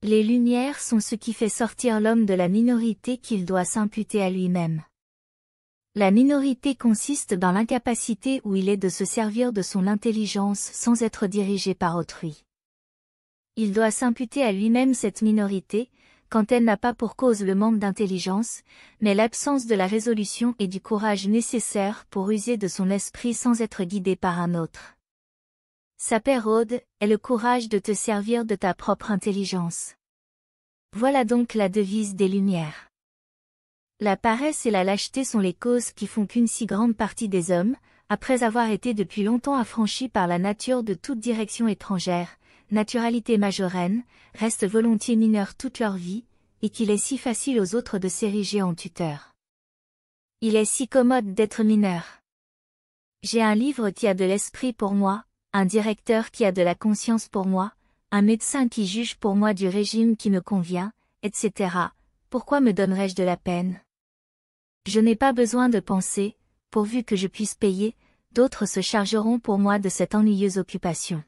Les lumières sont ce qui fait sortir l'homme de la minorité qu'il doit s'imputer à lui-même. La minorité consiste dans l'incapacité où il est de se servir de son intelligence sans être dirigé par autrui. Il doit s'imputer à lui-même cette minorité, quand elle n'a pas pour cause le manque d'intelligence, mais l'absence de la résolution et du courage nécessaires pour user de son esprit sans être guidé par un autre. Saperode est le courage de te servir de ta propre intelligence. Voilà donc la devise des Lumières. La paresse et la lâcheté sont les causes qui font qu'une si grande partie des hommes, après avoir été depuis longtemps affranchis par la nature de toute direction étrangère, naturalité majorenne, restent volontiers mineurs toute leur vie, et qu'il est si facile aux autres de s'ériger en tuteurs. Il est si commode d'être mineur. J'ai un livre qui a de l'esprit pour moi, un directeur qui a de la conscience pour moi, un médecin qui juge pour moi du régime qui me convient, etc. Pourquoi me donnerais-je de la peine? Je n'ai pas besoin de penser, pourvu que je puisse payer, d'autres se chargeront pour moi de cette ennuyeuse occupation.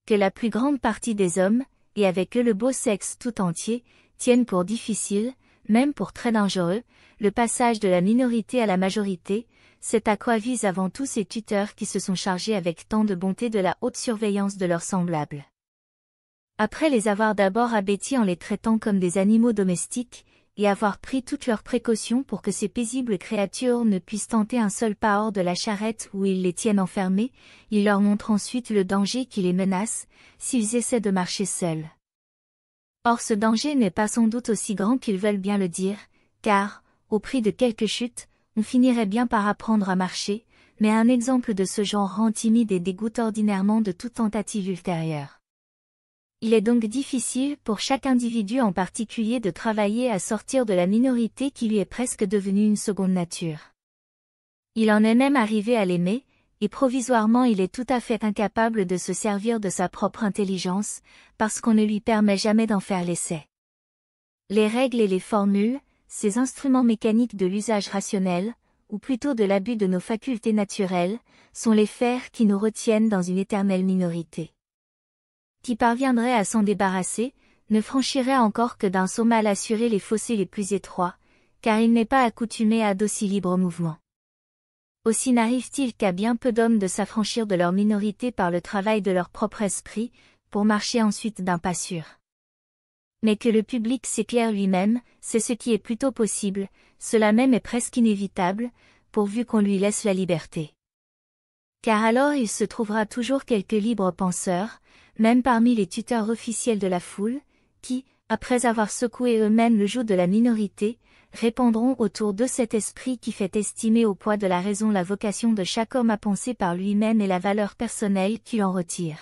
Que la plus grande partie des hommes, et avec eux le beau sexe tout entier, tiennent pour difficile, même pour très dangereux, le passage de la minorité à la majorité, c'est à quoi visent avant tout ces tuteurs qui se sont chargés avec tant de bonté de la haute surveillance de leurs semblables. Après les avoir d'abord abêtis en les traitant comme des animaux domestiques, et avoir pris toutes leurs précautions pour que ces paisibles créatures ne puissent tenter un seul pas hors de la charrette où ils les tiennent enfermés, ils leur montrent ensuite le danger qui les menace, s'ils essaient de marcher seuls. Or ce danger n'est pas sans doute aussi grand qu'ils veulent bien le dire, car, au prix de quelques chutes, on finirait bien par apprendre à marcher, mais un exemple de ce genre rend timide et dégoûte ordinairement de toute tentative ultérieure. Il est donc difficile pour chaque individu en particulier de travailler à sortir de la minorité qui lui est presque devenue une seconde nature. Il en est même arrivé à l'aimer, et provisoirement il est tout à fait incapable de se servir de sa propre intelligence, parce qu'on ne lui permet jamais d'en faire l'essai. Les règles et les formules, ces instruments mécaniques de l'usage rationnel, ou plutôt de l'abus de nos facultés naturelles, sont les fers qui nous retiennent dans une éternelle minorité. Qui parviendrait à s'en débarrasser, ne franchirait encore que d'un saut mal assuré les fossés les plus étroits, car il n'est pas accoutumé à d'aussi libres mouvements. Aussi n'arrive-t-il qu'à bien peu d'hommes de s'affranchir de leur minorité par le travail de leur propre esprit, pour marcher ensuite d'un pas sûr. Mais que le public s'éclaire lui-même, c'est ce qui est plutôt possible, cela même est presque inévitable, pourvu qu'on lui laisse la liberté. Car alors il se trouvera toujours quelques libres penseurs, même parmi les tuteurs officiels de la foule, qui, après avoir secoué eux-mêmes le joug de la minorité, répandront autour d'eux cet esprit qui fait estimer au poids de la raison la vocation de chaque homme à penser par lui-même et la valeur personnelle qu'il en retire.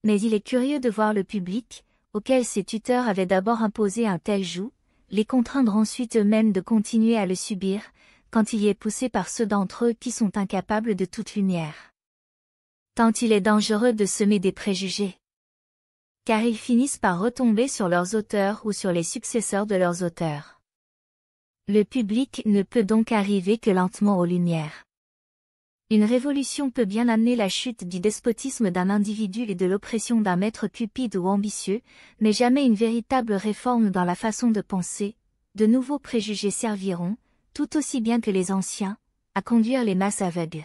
Mais il est curieux de voir le public, auquel ces tuteurs avaient d'abord imposé un tel joug, les contraindre ensuite eux-mêmes de continuer à le subir, quand il y est poussé par ceux d'entre eux qui sont incapables de toute lumière. Tant il est dangereux de semer des préjugés. Car ils finissent par retomber sur leurs auteurs ou sur les successeurs de leurs auteurs. Le public ne peut donc arriver que lentement aux Lumières. Une révolution peut bien amener la chute du despotisme d'un individu et de l'oppression d'un maître cupide ou ambitieux, mais jamais une véritable réforme dans la façon de penser. De nouveaux préjugés serviront, tout aussi bien que les anciens, à conduire les masses aveugles.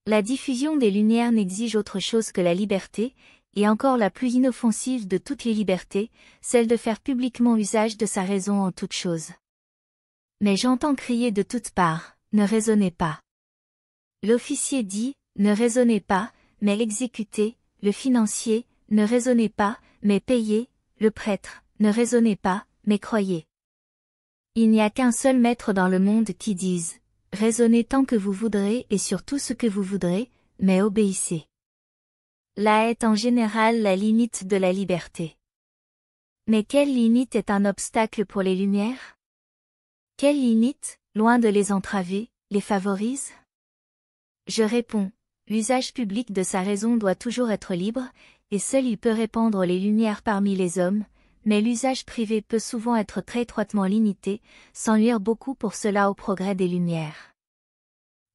La diffusion des Lumières n'exige autre chose que la liberté, et encore la plus inoffensive de toutes les libertés, celle de faire publiquement usage de sa raison en toutes choses. Mais j'entends crier de toutes parts, ne raisonnez pas. L'officier dit, ne raisonnez pas, mais exécutez, le financier, ne raisonnez pas, mais payez, le prêtre, ne raisonnez pas, mais croyez. Il n'y a qu'un seul maître dans le monde qui dise, raisonnez tant que vous voudrez et sur tout ce que vous voudrez, mais obéissez. Là est en général la limite de la liberté. Mais quelle limite est un obstacle pour les Lumières? Quelle limite, loin de les entraver, les favorise? Je réponds, l'usage public de sa raison doit toujours être libre, et seul il peut répandre les Lumières parmi les hommes, mais l'usage privé peut souvent être très étroitement limité, sans nuire beaucoup pour cela au progrès des Lumières.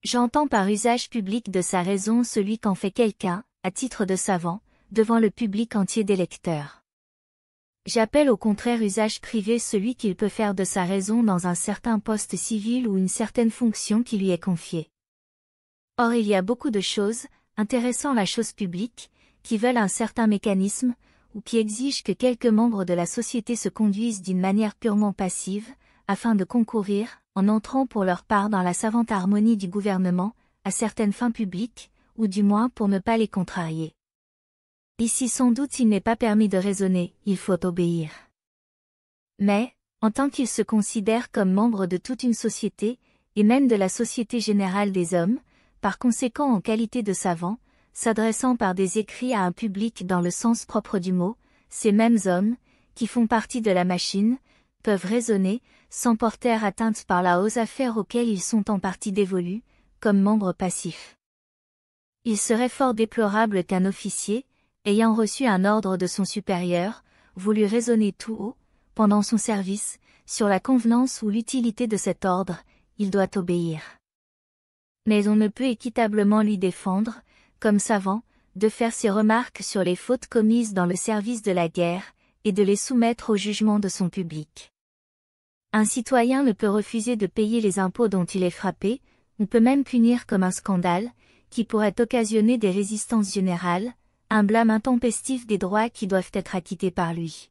J'entends par usage public de sa raison celui qu'en fait quelqu'un, à titre de savant, devant le public entier des lecteurs. J'appelle au contraire usage privé celui qu'il peut faire de sa raison dans un certain poste civil ou une certaine fonction qui lui est confiée. Or il y a beaucoup de choses, intéressant la chose publique, qui veulent un certain mécanisme, ou qui exigent que quelques membres de la société se conduisent d'une manière purement passive, afin de concourir, en entrant pour leur part dans la savante harmonie du gouvernement, à certaines fins publiques, ou du moins pour ne pas les contrarier. Ici sans doute il n'est pas permis de raisonner, il faut obéir. Mais, en tant qu'ils se considèrent comme membres de toute une société, et même de la société générale des hommes, par conséquent en qualité de savants, s'adressant par des écrits à un public dans le sens propre du mot, ces mêmes hommes, qui font partie de la machine, peuvent raisonner, sans porter atteinte par là aux affaires auxquelles ils sont en partie dévolus, comme membres passifs. Il serait fort déplorable qu'un officier, ayant reçu un ordre de son supérieur, voulût raisonner tout haut, pendant son service, sur la convenance ou l'utilité de cet ordre, il doit obéir. Mais on ne peut équitablement lui défendre, comme savant, de faire ses remarques sur les fautes commises dans le service de la guerre, et de les soumettre au jugement de son public. Un citoyen ne peut refuser de payer les impôts dont il est frappé, on peut même punir comme un scandale, qui pourrait occasionner des résistances générales, un blâme intempestif des droits qui doivent être acquittés par lui.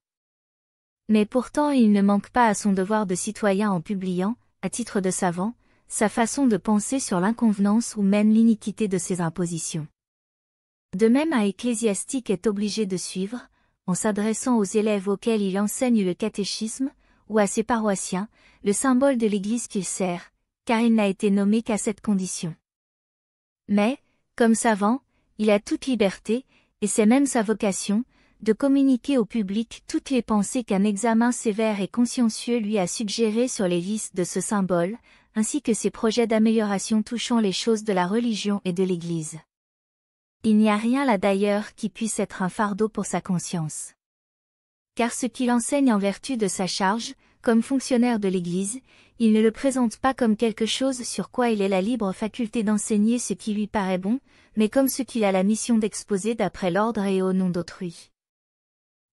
Mais pourtant il ne manque pas à son devoir de citoyen en publiant, à titre de savant, sa façon de penser sur l'inconvenance ou même l'iniquité de ses impositions. De même un ecclésiastique est obligé de suivre, en s'adressant aux élèves auxquels il enseigne le catéchisme, ou à ses paroissiens, le symbole de l'Église qu'il sert, car il n'a été nommé qu'à cette condition. Mais, comme savant, il a toute liberté, et c'est même sa vocation, de communiquer au public toutes les pensées qu'un examen sévère et consciencieux lui a suggérées sur les vices de ce symbole, ainsi que ses projets d'amélioration touchant les choses de la religion et de l'Église. Il n'y a rien là d'ailleurs qui puisse être un fardeau pour sa conscience. Car ce qu'il enseigne en vertu de sa charge, comme fonctionnaire de l'Église, il ne le présente pas comme quelque chose sur quoi il ait la libre faculté d'enseigner ce qui lui paraît bon, mais comme ce qu'il a la mission d'exposer d'après l'ordre et au nom d'autrui.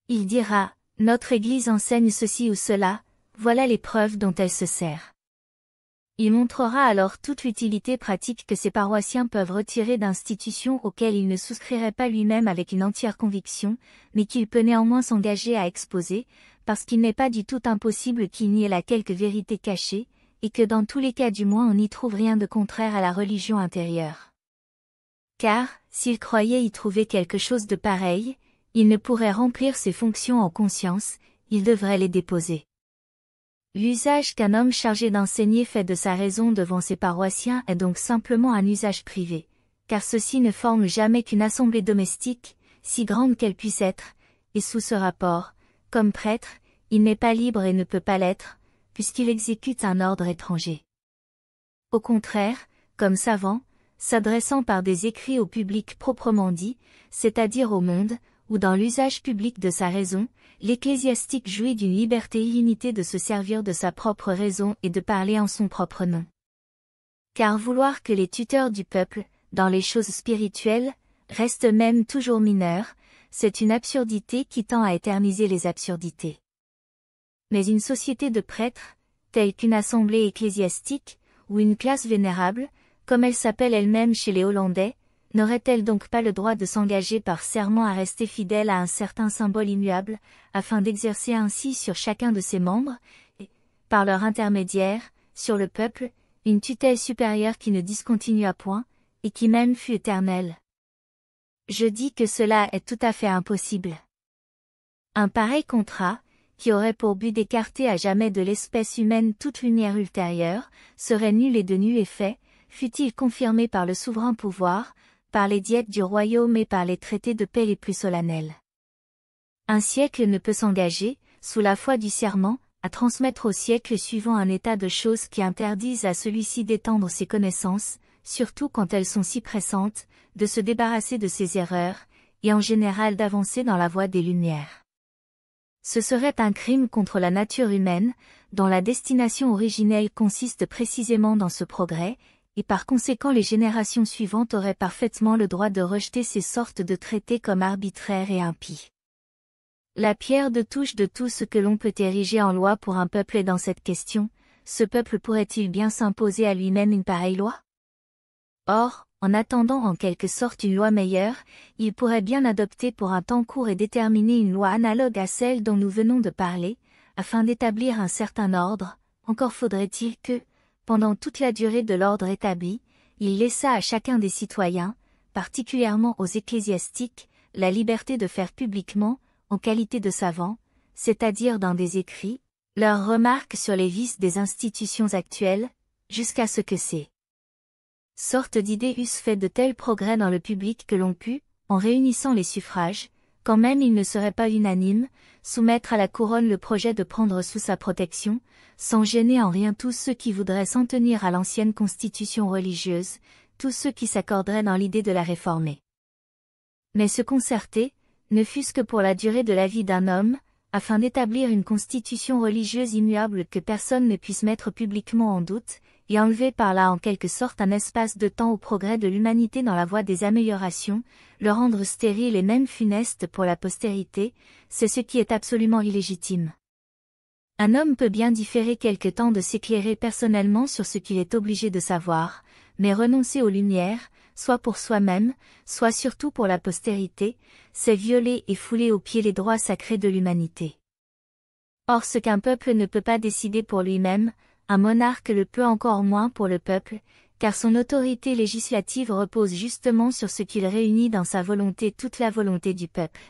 Il dira, notre Église enseigne ceci ou cela, voilà les preuves dont elle se sert. Il montrera alors toute l'utilité pratique que ses paroissiens peuvent retirer d'institutions auxquelles il ne souscrirait pas lui-même avec une entière conviction, mais qu'il peut néanmoins s'engager à exposer, parce qu'il n'est pas du tout impossible qu'il n'y ait là quelque vérité cachée, et que dans tous les cas du moins on n'y trouve rien de contraire à la religion intérieure. Car, s'il croyait y trouver quelque chose de pareil, il ne pourrait remplir ses fonctions en conscience, il devrait les déposer. L'usage qu'un homme chargé d'enseigner fait de sa raison devant ses paroissiens est donc simplement un usage privé, car ceux-ci ne forment jamais qu'une assemblée domestique, si grande qu'elle puisse être, et sous ce rapport, comme prêtre, il n'est pas libre et ne peut pas l'être, puisqu'il exécute un ordre étranger. Au contraire, comme savant, s'adressant par des écrits au public proprement dit, c'est-à-dire au monde, ou dans l'usage public de sa raison, l'ecclésiastique jouit d'une liberté illimitée de se servir de sa propre raison et de parler en son propre nom. Car vouloir que les tuteurs du peuple, dans les choses spirituelles, restent même toujours mineurs, c'est une absurdité qui tend à éterniser les absurdités. Mais une société de prêtres, telle qu'une assemblée ecclésiastique, ou une classe vénérable, comme elle s'appelle elle-même chez les Hollandais, n'aurait-elle donc pas le droit de s'engager par serment à rester fidèle à un certain symbole immuable, afin d'exercer ainsi sur chacun de ses membres, et, par leur intermédiaire, sur le peuple, une tutelle supérieure qui ne discontinua point, et qui même fut éternelle? Je dis que cela est tout à fait impossible. Un pareil contrat, qui aurait pour but d'écarter à jamais de l'espèce humaine toute lumière ultérieure, serait nul et de nul effet, fût-il confirmé par le souverain pouvoir, par les diètes du royaume et par les traités de paix les plus solennels. Un siècle ne peut s'engager, sous la foi du serment, à transmettre au siècle suivant un état de choses qui interdisent à celui-ci d'étendre ses connaissances, surtout quand elles sont si pressantes, de se débarrasser de ses erreurs, et en général d'avancer dans la voie des lumières. Ce serait un crime contre la nature humaine, dont la destination originelle consiste précisément dans ce progrès, et par conséquent les générations suivantes auraient parfaitement le droit de rejeter ces sortes de traités comme arbitraires et impies. La pierre de touche de tout ce que l'on peut ériger en loi pour un peuple est dans cette question, ce peuple pourrait-il bien s'imposer à lui-même une pareille loi? Or, en attendant en quelque sorte une loi meilleure, il pourrait bien adopter pour un temps court et déterminer une loi analogue à celle dont nous venons de parler, afin d'établir un certain ordre, encore faudrait-il que, pendant toute la durée de l'ordre établi, il laissât à chacun des citoyens, particulièrement aux ecclésiastiques, la liberté de faire publiquement, en qualité de savants, c'est-à-dire dans des écrits, leurs remarques sur les vices des institutions actuelles, jusqu'à ce que ces sortes d'idées eussent fait de tels progrès dans le public que l'on put, en réunissant les suffrages, quand même ils ne seraient pas unanimes, soumettre à la couronne le projet de prendre sous sa protection, sans gêner en rien tous ceux qui voudraient s'en tenir à l'ancienne constitution religieuse, tous ceux qui s'accorderaient dans l'idée de la réformer. Mais se concerter, ne fût-ce que pour la durée de la vie d'un homme, afin d'établir une constitution religieuse immuable que personne ne puisse mettre publiquement en doute, et enlever par là en quelque sorte un espace de temps au progrès de l'humanité dans la voie des améliorations, le rendre stérile et même funeste pour la postérité, c'est ce qui est absolument illégitime. Un homme peut bien différer quelque temps de s'éclairer personnellement sur ce qu'il est obligé de savoir, mais renoncer aux lumières, soit pour soi-même, soit surtout pour la postérité, c'est violer et fouler aux pieds les droits sacrés de l'humanité. Or ce qu'un peuple ne peut pas décider pour lui-même, un monarque le peut encore moins pour le peuple, car son autorité législative repose justement sur ce qu'il réunit dans sa volonté toute la volonté du peuple.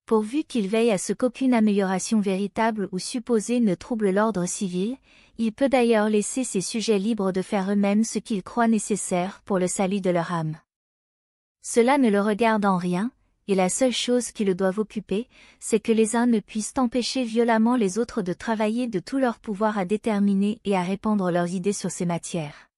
Pourvu qu'il veille à ce qu'aucune amélioration véritable ou supposée ne trouble l'ordre civil, il peut d'ailleurs laisser ses sujets libres de faire eux-mêmes ce qu'ils croient nécessaire pour le salut de leur âme. Cela ne le regarde en rien, et la seule chose qui le doit occuper, c'est que les uns ne puissent empêcher violemment les autres de travailler de tout leur pouvoir à déterminer et à répandre leurs idées sur ces matières.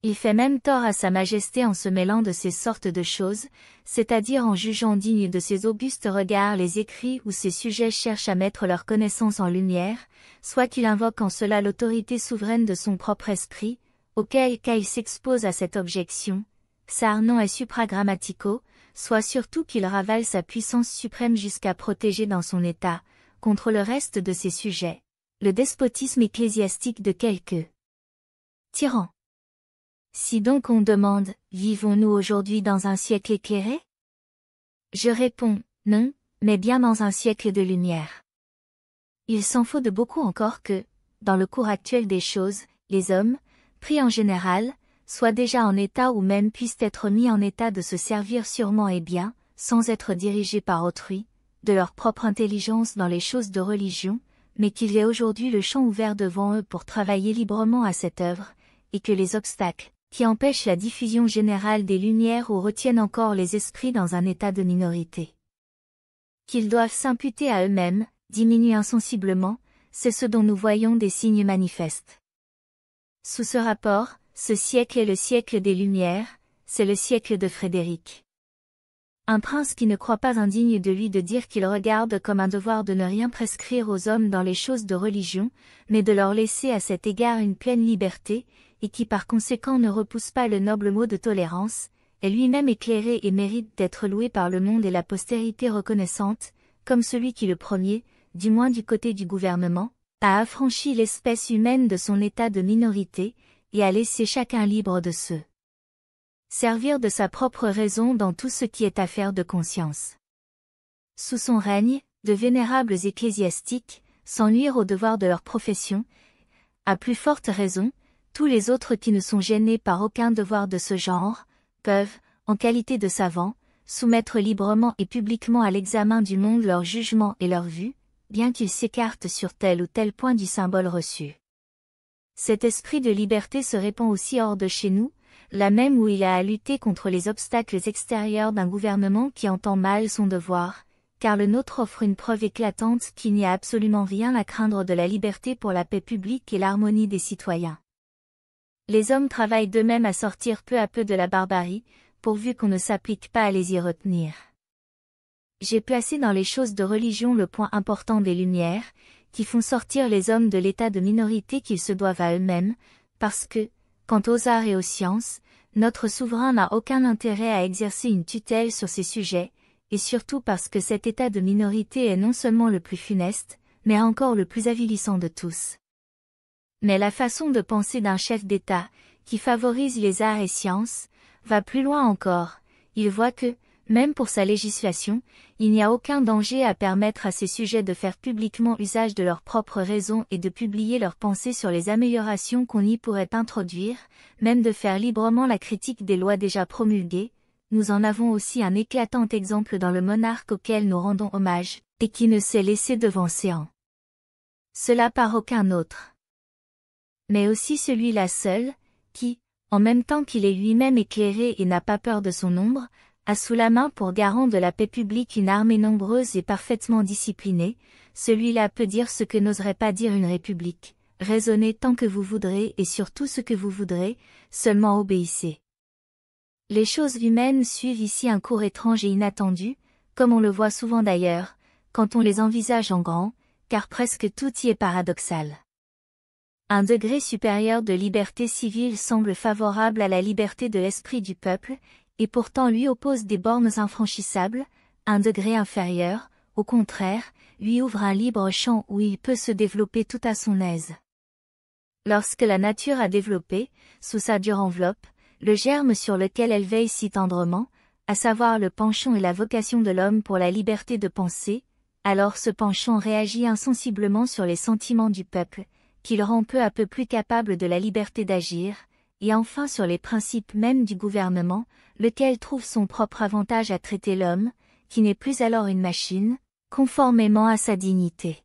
Il fait même tort à Sa Majesté en se mêlant de ces sortes de choses, c'est-à-dire en jugeant dignes de ses augustes regards les écrits où ces sujets cherchent à mettre leur connaissance en lumière, soit qu'il invoque en cela l'autorité souveraine de son propre esprit, auquel cas il s'expose à cette objection, sarnant et supragrammatico, soit surtout qu'il ravale sa puissance suprême jusqu'à protéger dans son état, contre le reste de ses sujets, le despotisme ecclésiastique de quelques tyrans. Si donc on demande, vivons-nous aujourd'hui dans un siècle éclairé? Je réponds, non, mais bien dans un siècle de lumière. Il s'en faut de beaucoup encore que, dans le cours actuel des choses, les hommes, pris en général, soient déjà en état ou même puissent être mis en état de se servir sûrement et bien, sans être dirigés par autrui, de leur propre intelligence dans les choses de religion, mais qu'il y ait aujourd'hui le champ ouvert devant eux pour travailler librement à cette œuvre, et que les obstacles, qui empêchent la diffusion générale des lumières ou retiennent encore les esprits dans un état de minorité, qu'ils doivent s'imputer à eux-mêmes, diminuent insensiblement, c'est ce dont nous voyons des signes manifestes. Sous ce rapport, ce siècle est le siècle des Lumières, c'est le siècle de Frédéric. Un prince qui ne croit pas indigne de lui de dire qu'il regarde comme un devoir de ne rien prescrire aux hommes dans les choses de religion, mais de leur laisser à cet égard une pleine liberté, et qui par conséquent ne repousse pas le noble mot de tolérance, est lui-même éclairé et mérite d'être loué par le monde et la postérité reconnaissante, comme celui qui le premier, du moins du côté du gouvernement, a affranchi l'espèce humaine de son état de minorité, et a laissé chacun libre de se servir de sa propre raison dans tout ce qui est affaire de conscience. Sous son règne, de vénérables ecclésiastiques, sans nuire au devoir de leur profession, à plus forte raison, tous les autres qui ne sont gênés par aucun devoir de ce genre, peuvent, en qualité de savants, soumettre librement et publiquement à l'examen du monde leurs jugements et leurs vues, bien qu'ils s'écartent sur tel ou tel point du symbole reçu. Cet esprit de liberté se répand aussi hors de chez nous, là même où il a à lutter contre les obstacles extérieurs d'un gouvernement qui entend mal son devoir, car le nôtre offre une preuve éclatante qu'il n'y a absolument rien à craindre de la liberté pour la paix publique et l'harmonie des citoyens. Les hommes travaillent d'eux-mêmes à sortir peu à peu de la barbarie, pourvu qu'on ne s'applique pas à les y retenir. J'ai placé dans les choses de religion le point important des Lumières, qui font sortir les hommes de l'état de minorité qu'ils se doivent à eux-mêmes, parce que, quant aux arts et aux sciences, notre souverain n'a aucun intérêt à exercer une tutelle sur ces sujets, et surtout parce que cet état de minorité est non seulement le plus funeste, mais encore le plus avilissant de tous. Mais la façon de penser d'un chef d'État, qui favorise les arts et sciences, va plus loin encore. Il voit que, même pour sa législation, il n'y a aucun danger à permettre à ces sujets de faire publiquement usage de leurs propres raisons et de publier leurs pensées sur les améliorations qu'on y pourrait introduire, même de faire librement la critique des lois déjà promulguées. Nous en avons aussi un éclatant exemple dans le monarque auquel nous rendons hommage, et qui ne s'est laissé devancer en cela par aucun autre. Mais aussi celui-là seul, qui, en même temps qu'il est lui-même éclairé et n'a pas peur de son ombre, a sous la main pour garant de la paix publique une armée nombreuse et parfaitement disciplinée, celui-là peut dire ce que n'oserait pas dire une république, raisonnez tant que vous voudrez et sur tout ce que vous voudrez, seulement obéissez. Les choses humaines suivent ici un cours étrange et inattendu, comme on le voit souvent d'ailleurs, quand on les envisage en grand, car presque tout y est paradoxal. Un degré supérieur de liberté civile semble favorable à la liberté de l'esprit du peuple, et pourtant lui oppose des bornes infranchissables. Un degré inférieur, au contraire, lui ouvre un libre champ où il peut se développer tout à son aise. Lorsque la nature a développé, sous sa dure enveloppe, le germe sur lequel elle veille si tendrement, à savoir le penchant et la vocation de l'homme pour la liberté de penser, alors ce penchant réagit insensiblement sur les sentiments du peuple, qui le rend peu à peu plus capable de la liberté d'agir, et enfin sur les principes mêmes du gouvernement, lequel trouve son propre avantage à traiter l'homme, qui n'est plus alors une machine, conformément à sa dignité.